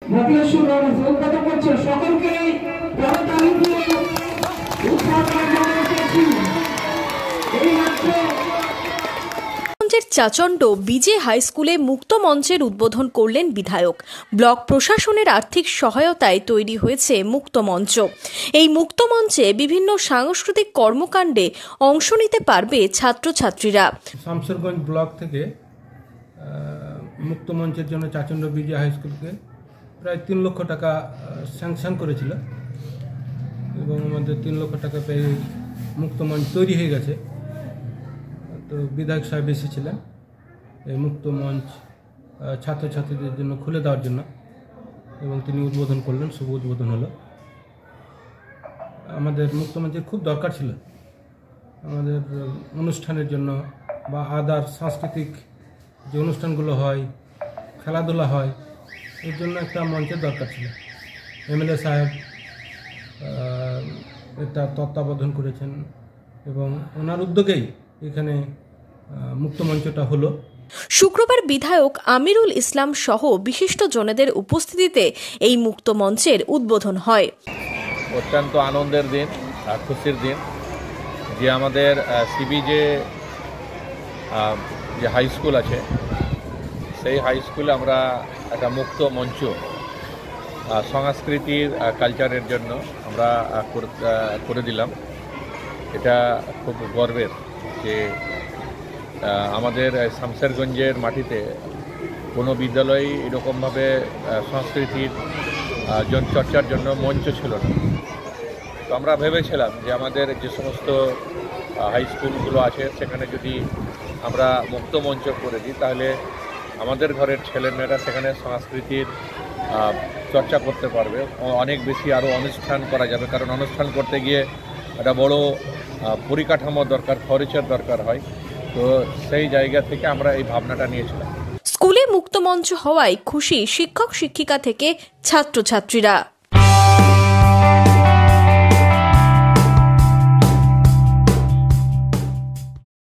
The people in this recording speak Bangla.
চাচণ্ড বিজে হাই স্কুলে মুক্ত মঞ্চের উদ্বোধন করলেন বিধায়ক। ব্লক প্রশাসনের আর্থিক সহায়তায় তৈরি হয়েছে মুক্ত মঞ্চ। এই মুক্ত মঞ্চে বিভিন্ন সাংস্কৃতিক কর্মকাণ্ডে অংশ নিতে পারবে ছাত্রছাত্রীরা। শামসেরগঞ্জ ব্লক থেকে মুক্ত মঞ্চের জন্য চাচণ্ড বিজে হাই স্কুলকে প্রায় 3 লক্ষ টাকা স্যাংশন করেছিল এবং আমাদের 3 লক্ষ টাকা পেয়ে মুক্ত মঞ্চ তৈরি হয়ে গেছে। তো বিধায়ক সাহেব এসেছিলেন এই মুক্ত মঞ্চ ছাত্রছাত্রীদের জন্য খুলে দেওয়ার জন্য এবং তিনি উদ্বোধন করলেন, শুভ উদ্বোধন হলো। আমাদের মুক্ত মঞ্চের খুব দরকার ছিল আমাদের অনুষ্ঠানের জন্য বা আদার সাংস্কৃতিক যে অনুষ্ঠানগুলো হয়, খেলাধুলা হয়, এর জন্য একটা মঞ্চের দরকার ছিল। এমএলএ সাহেব এটা তত্ত্বাবধান করেছেন এবং ওনার উদ্যোগেই এখানে মুক্ত মঞ্চটা হলো। শুক্রবার বিধায়ক আমিরুল ইসলাম সহ বিশিষ্ট জনেদের উপস্থিতিতে এই মুক্ত মঞ্চের উদ্বোধন হয়। অত্যন্ত আনন্দের দিন, খুশির দিন যে আমাদের সিবি যে হাই স্কুল আছে সেই হাই স্কুলে আমরা একটা মুক্ত মঞ্চ সংস্কৃতির কালচারের জন্য আমরা করে দিলাম। এটা খুব গর্বের যে আমাদের শামসেরগঞ্জের মাটিতে কোনো বিদ্যালয় এরকমভাবে সংস্কৃতির চর্চার জন্য মঞ্চ ছিল না। তো আমরা ভেবেছিলাম যে আমাদের যে সমস্ত হাই স্কুলগুলো আছে সেখানে যদি আমরা মুক্ত মঞ্চ করে দিই তাহলে আমাদের ঘরের ছেলেমেয়েরা সেখানে সংস্কৃতির চর্চা করতে পারবে, অনেক বেশি আরও অনুষ্ঠান করা যাবে। কারণ অনুষ্ঠান করতে গিয়ে একটা বড় পরিকাঠামো দরকার, খরচের দরকার হয়। তো সেই জায়গা থেকে আমরা এই ভাবনাটা নিয়েছিলাম। স্কুলে মুক্ত মঞ্চ হওয়ায় খুশি শিক্ষক শিক্ষিকা থেকে ছাত্রছাত্রীরা।